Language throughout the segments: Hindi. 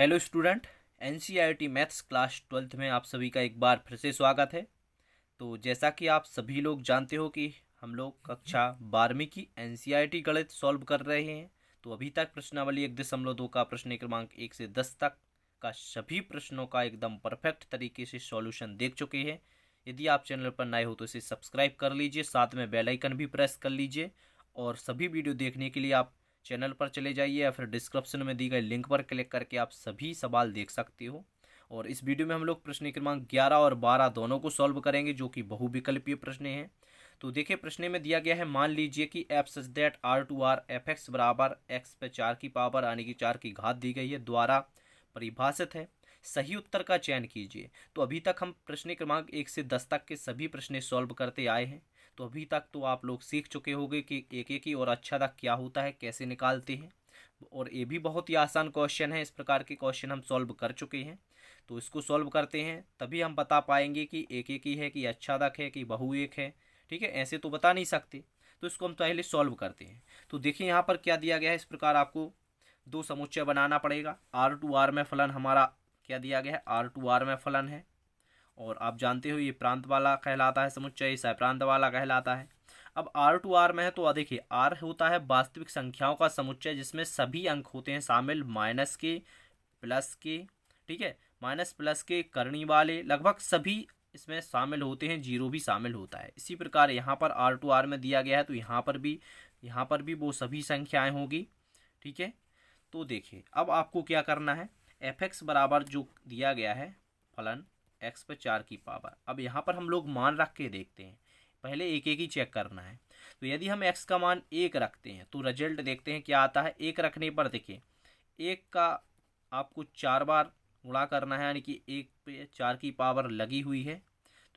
Hello student, NCERT maths class 12th में आप सभी का एक बार फिर से स्वागत है। तो जैसा कि आप सभी लोग जानते हो कि हम लोग कक्षा 12वीं की एनसीईआरटी गणित सॉल्व कर रहे हैं। तो अभी तक प्रश्नावली 1.2 का प्रश्न क्रमांक 1 से 10 तक का सभी प्रश्नों का एकदम परफेक्ट तरीके से सॉल्यूशन देख चुके हैं। यदि आप चैनल पर नए हो तो इसे सब्सक्राइब कर लीजिए, साथ में बेल आइकन भी प्रेस कर लीजिए। और सभी वीडियो देखने के लिए आप चैनल पर चले जाइए या फिर डिस्क्रिप्शन में दी गई लिंक पर क्लिक करके आप सभी सवाल देख सकते हो। और इस वीडियो में हम लोग प्रश्न क्रमांक 11 और 12 दोनों को सॉल्व करेंगे, जो कि बहुविकल्पीय प्रश्न हैं। तो देखिए, प्रश्न में दिया गया है, मान लीजिए कि f such that R to R f x बराबर एक्स पे 4 की पावर यानी कि 4 की घात दी गई है द्वारा परिभाषित है। सही उत्तर का चयन कीजिए। तो अभी तक हम प्रश्न क्रमांक 1 से 10 तक के सभी प्रश्न सॉल्व करते आए हैं। तो अभी तक तो आप लोग सीख चुके होंगे कि एक एक ही और अच्छादक क्या होता है, कैसे निकालते हैं। और ये भी बहुत ही आसान क्वेश्चन है, इस प्रकार के क्वेश्चन हम सॉल्व कर चुके हैं। तो इसको सॉल्व करते हैं, तभी हम बता पाएंगे कि एक एक ही है कि अच्छादक है कि बहु एक है। ठीक है, ऐसे तो बता नहीं सकते। तो इसको हम पहले सॉल्व करते हैं। तो देखिए यहाँ पर क्या दिया गया है, इस प्रकार आपको दो समुच्चय बनाना पड़ेगा। आर टू आर में फलन हमारा क्या दिया गया है, आर टू आर में फलन है। और आप जानते हो ये प्रांत वाला कहलाता है समुच्चय, सह वाला कहलाता है। अब आर टू आर में है तो देखिए, आर होता है वास्तविक संख्याओं का समुच्चय जिसमें सभी अंक होते हैं शामिल, माइनस के, प्लस के, ठीक है, माइनस प्लस के, करनी वाले, लगभग सभी इसमें शामिल होते हैं, जीरो भी शामिल होता है। इसी प्रकार यहाँ पर आर टू आर में दिया गया है तो यहाँ पर भी वो सभी संख्याएं होगी। ठीक है, तो देखिए अब आपको क्या करना है, एफ एक्स बराबर जो दिया गया है फलन एक्स पे 4 की पावर। अब यहाँ पर हम लोग मान रख के देखते हैं, पहले एक एक ही चेक करना है। तो यदि हम x का मान 1 रखते हैं तो रिजल्ट देखते हैं क्या आता है। 1 रखने पर देखिए, 1 का आपको 4 बार गुणा करना है, यानी कि 1 पे 4 की पावर लगी हुई है।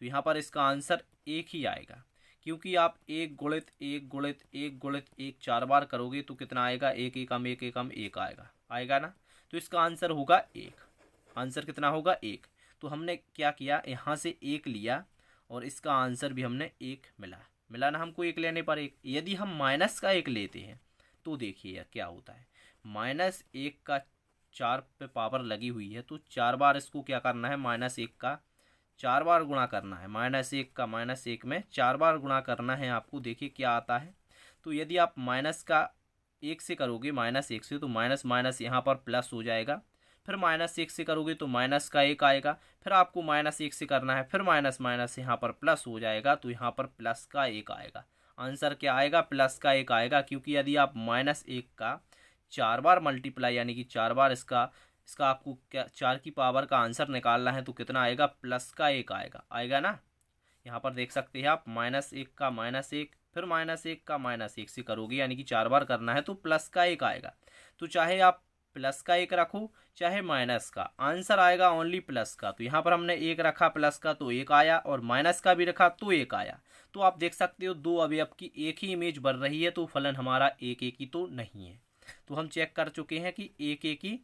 तो यहाँ पर इसका आंसर 1 ही आएगा, क्योंकि आप 1 गुणित 1 गुणित 1 गुणित 1 4 बार करोगे तो कितना आएगा, 1 एकम 1 एकम 1 आएगा ना। तो इसका आंसर होगा 1। आंसर कितना होगा, 1। तो हमने क्या किया, यहाँ से 1 लिया और इसका आंसर भी हमने 1 मिला ना हमको 1 लेने पर 1। यदि हम माइनस का 1 लेते हैं तो देखिए क्या होता है, -1 का 4 पे पावर लगी हुई है तो 4 बार इसको क्या करना है, -1 का 4 बार गुणा करना है। -1 का -1 में 4 बार गुणा करना है आपको। देखिए क्या आता है। तो यदि आप माइनस का 1 से करोगे, -1 से, तो माइनस माइनस यहाँ पर प्लस हो जाएगा। फिर -1 से करोगे तो माइनस का 1 आएगा। फिर आपको -1 से करना है, फिर माइनस माइनस यहाँ पर प्लस हो जाएगा, तो यहाँ पर प्लस का 1 आएगा। आंसर क्या आएगा, प्लस का 1 आएगा। क्योंकि यदि आप -1 का 4 बार मल्टीप्लाई यानी कि 4 बार इसका आपको क्या 4 की पावर का आंसर निकालना है तो कितना आएगा, प्लस का 1 आएगा ना। यहाँ पर देख सकते हैं आप, -1 का -1, फिर -1 का -1 से करोगे यानी कि 4 बार करना है तो प्लस का 1 आएगा। तो चाहे आप प्लस का 1 रखो चाहे माइनस का, आंसर आएगा ओनली प्लस का। तो यहाँ पर हमने 1 रखा प्लस का तो 1 आया, और माइनस का भी रखा तो 1 आया। तो आप देख सकते हो दो अवयव की एक ही इमेज बन रही है, तो फलन हमारा एक एक ही तो नहीं है। तो हम चेक कर चुके हैं कि एक एक ही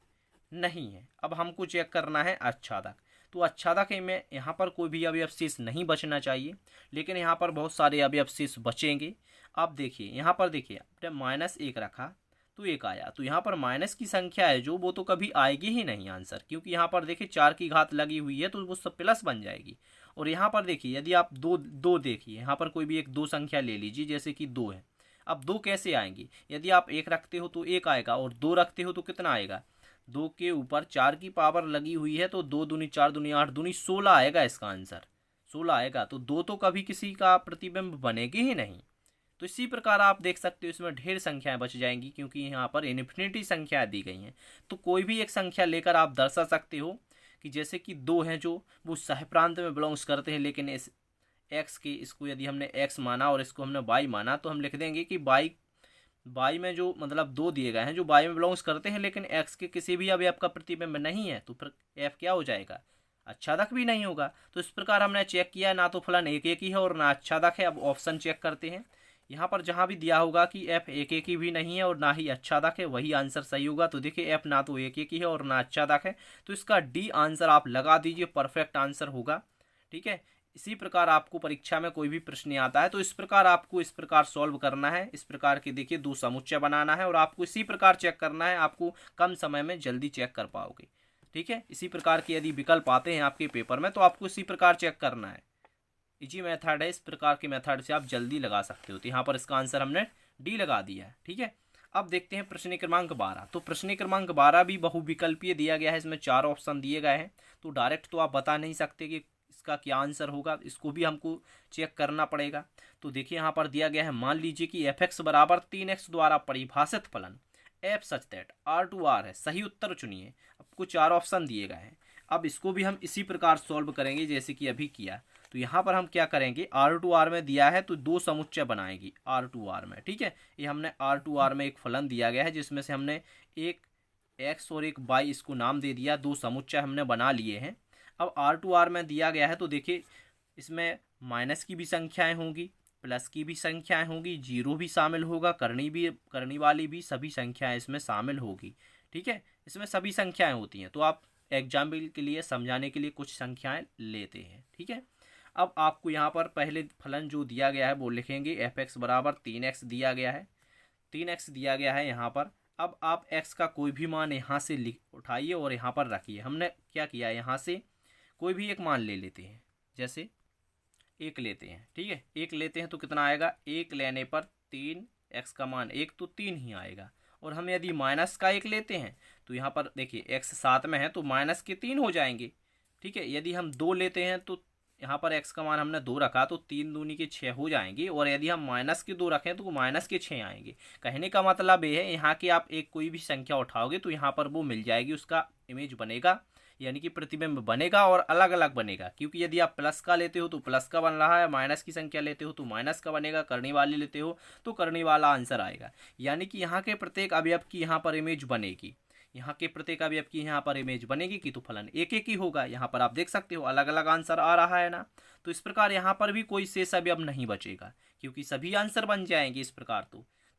नहीं है। अब हमको चेक करना है अच्छादक। तो अच्छादक में यहाँ पर कोई भी अवयव शेष नहीं बचना चाहिए, लेकिन यहाँ पर बहुत सारे अवयव शेष बचेंगे। आप देखिए यहाँ पर, देखिए आपने -1 रखा तो 1 आया, तो यहाँ पर माइनस की संख्या है जो, वो तो कभी आएगी ही नहीं आंसर, क्योंकि यहाँ पर देखिए 4 की घात लगी हुई है तो वो सब प्लस बन जाएगी। और यहाँ पर देखिए, यदि आप दो देखिए, यहाँ पर कोई भी एक दो संख्या ले लीजिए, जैसे कि 2 है। अब 2 कैसे आएंगी, यदि आप 1 रखते हो तो 1 आएगा, और 2 रखते हो तो कितना आएगा, 2 के ऊपर 4 की पावर लगी हुई है तो 2 दूनी 4 दूनी 8 दूनी 16 आएगा। इसका आंसर 16 आएगा। तो 2 तो कभी किसी का प्रतिबिंब बनेगी ही नहीं। तो इसी प्रकार आप देख सकते हो इसमें ढेर संख्याएं बच जाएंगी, क्योंकि यहाँ पर इन्फिनिटी संख्या दी गई हैं। तो कोई भी एक संख्या लेकर आप दर्शा सकते हो कि जैसे कि 2 हैं जो वो सहप्रांत में बिलोंग्स करते हैं, लेकिन इस एक्स के, इसको यदि हमने एक्स माना और इसको हमने वाई माना तो हम लिख देंगे कि वाई में जो मतलब 2 दिए गए हैं जो वाई में बिलोंग्स करते हैं, लेकिन एक्स के किसी भी अवयव का प्रतिबिंब नहीं है, तो फिर एफ क्या हो जाएगा, अच्छादक भी नहीं होगा। तो इस प्रकार हमने चेक किया, ना तो फलन एक एक ही है और ना अच्छादक है। अब ऑप्शन चेक करते हैं। यहाँ पर जहाँ भी दिया होगा कि एफ एक एक ही भी नहीं है और ना ही अच्छादक है, वही आंसर सही होगा। तो देखिए एफ ना तो एक एक ही है और ना अच्छादक है, तो इसका डी आंसर आप लगा दीजिए, परफेक्ट आंसर होगा। ठीक है, इसी प्रकार आपको परीक्षा में कोई भी प्रश्न आता है तो इस प्रकार आपको इस प्रकार सॉल्व करना है। इस प्रकार के देखिए दो समुच्चय बनाना है और आपको इसी प्रकार चेक करना है, आपको कम समय में जल्दी चेक कर पाओगे। ठीक है। इसी प्रकार के यदि विकल्प आते हैं आपके पेपर में तो आपको इसी प्रकार चेक करना है। इजी मेथड है, इस प्रकार के मेथड से आप जल्दी लगा सकते हो। तो यहाँ पर इसका आंसर हमने डी लगा दिया है, ठीक है। अब देखते हैं प्रश्न क्रमांक 12। तो प्रश्न क्रमांक 12 भी बहुविकल्पीय दिया गया है, इसमें 4 ऑप्शन दिए गए हैं। तो डायरेक्ट तो आप बता नहीं सकते कि इसका क्या आंसर होगा, इसको भी हमको चेक करना पड़ेगा। तो देखिए यहाँ पर दिया गया है, मान लीजिए कि f(x) बराबर 3x द्वारा परिभाषित फलन f सच दैट R2R है, सही उत्तर चुनिए। आपको 4 ऑप्शन दिए गए हैं। अब इसको भी हम इसी प्रकार सॉल्व करेंगे जैसे कि अभी किया। तो यहाँ पर हम क्या करेंगे, R2R में दिया है तो 2 समुच्चय बनाएगी R2R में, ठीक है। ये हमने R2R में एक फलन दिया गया है जिसमें से हमने एक x और एक y इसको नाम दे दिया, 2 समुच्चय हमने बना लिए हैं। अब R2R में दिया गया है तो देखिए इसमें माइनस की भी संख्याएं होंगी, प्लस की भी संख्याएं होंगी, जीरो भी शामिल होगा, करनी वाली भी सभी संख्याएं इसमें शामिल होगी, ठीक है। इसमें सभी संख्याएं होती हैं। तो आप एग्जाम्पल के लिए समझाने के लिए कुछ संख्याएं लेते हैं, ठीक है। अब आपको यहाँ पर पहले फलन जो दिया गया है वो लिखेंगे, f(x) बराबर 3x दिया गया है, 3x दिया गया है यहाँ पर। अब आप x का कोई भी मान यहाँ से उठाइए और यहाँ पर रखिए। हमने क्या किया, यहाँ से कोई भी एक मान ले लेते हैं, जैसे 1 लेते हैं, ठीक है। 1 लेते हैं तो कितना आएगा, 1 लेने पर 3x का मान 1 तो 3 ही आएगा। और हम यदि माइनस का 1 लेते हैं तो यहाँ पर देखिए x साथ में है तो माइनस के 3 हो जाएंगे, ठीक है। यदि हम 2 लेते हैं तो यहाँ पर x का मान हमने 2 रखा तो 3 दूनी के 6 हो जाएंगे। और यदि हम माइनस के 2 रखें तो माइनस के 6 आएंगे। कहने का मतलब ये है, यहाँ की आप एक कोई भी संख्या उठाओगे तो यहाँ पर वो मिल जाएगी, उसका इमेज बनेगा, यानी कि प्रतिबिंब बनेगा और अलग अलग बनेगा। क्योंकि यदि आप प्लस का लेते हो तो प्लस का बन रहा है, माइनस की संख्या लेते हो तो माइनस का बनेगा, करनी वाली लेते हो तो करनी वाला आंसर आएगा। यानी कि यहाँ के प्रत्येक अवयव की यहाँ पर इमेज बनेगी, यहाँ के प्रत्येक अवयव की यहाँ पर इमेज बनेगी कि तो फलन एक एक ही होगा। यहाँ पर आप देख सकते हो अलग अलग आंसर आ रहा है ना। तो इस प्रकार यहाँ पर भी कोई शेष अवयव नहीं बचेगा, क्योंकि सभी आंसर बन जाएंगे इस प्रकार।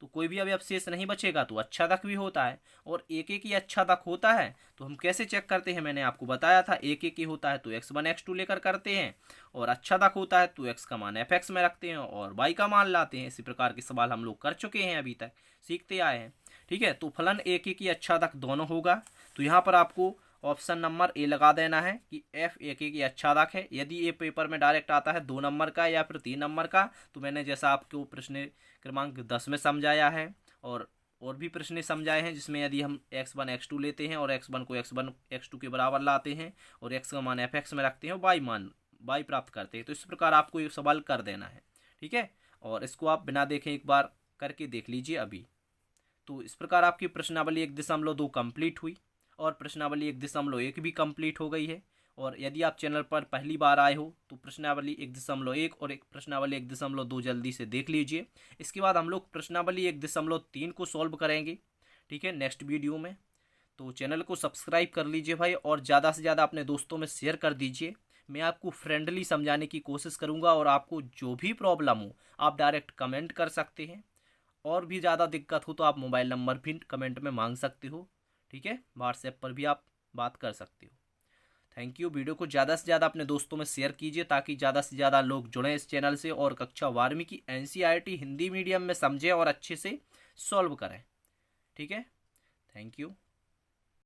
तो कोई भी अवयव शेष नहीं बचेगा। तो अच्छादक भी होता है और एक एक ही अच्छादक होता है। तो हम कैसे चेक करते हैं, मैंने आपको बताया था, एक एक ही होता है तो x1 x2 लेकर करते हैं, और अच्छादक होता है तो x का मान f(x) में रखते हैं और y का मान लाते हैं। इसी प्रकार के सवाल हम लोग कर चुके हैं, अभी तक सीखते आए हैं, ठीक है। तो फलन एक एक ही अच्छादक दोनों होगा। तो यहाँ पर आपको ऑप्शन नंबर ए लगा देना है कि f एक एक ही अच्छादक है। यदि ये पेपर में डायरेक्ट आता है 2 नंबर का या फिर 3 नंबर का, तो मैंने जैसा आपको प्रश्न क्रमांक 10 में समझाया है और भी प्रश्न समझाए हैं, जिसमें यदि हम x1 x2 लेते हैं और x1 को x1 x2 के बराबर लाते हैं और x का मान f(x) में रखते हैं और y प्राप्त करते हैं। तो इस प्रकार आपको ये सवाल कर देना है, ठीक है। और इसको आप बिना देखे एक बार करके देख लीजिए अभी। तो इस प्रकार आपकी प्रश्नावली 1.2 कंप्लीट हुई और प्रश्नावली 1.1 भी कंप्लीट हो गई है। और यदि आप चैनल पर पहली बार आए हो तो प्रश्नावली 1.1 और प्रश्नावली 1.2 जल्दी से देख लीजिए। इसके बाद हम लोग प्रश्नावली 1.3 को सॉल्व करेंगे, ठीक है, नेक्स्ट वीडियो में। तो चैनल को सब्सक्राइब कर लीजिए भाई, और ज़्यादा से ज़्यादा अपने दोस्तों में शेयर कर दीजिए। मैं आपको फ्रेंडली समझाने की कोशिश करूँगा और आपको जो भी प्रॉब्लम हो आप डायरेक्ट कमेंट कर सकते हैं। और भी ज़्यादा दिक्कत हो तो आप मोबाइल नंबर भी कमेंट में मांग सकते हो, ठीक है। व्हाट्सएप पर भी आप बात कर सकते हो। Thank you. वीडियो को ज़्यादा से ज़्यादा अपने दोस्तों में शेयर कीजिए ताकि ज़्यादा से ज़्यादा लोग जुड़ें इस चैनल से और कक्षा 12वीं की NCERT हिंदी मीडियम में समझें और अच्छे से सॉल्व करें, ठीक है। Thank you.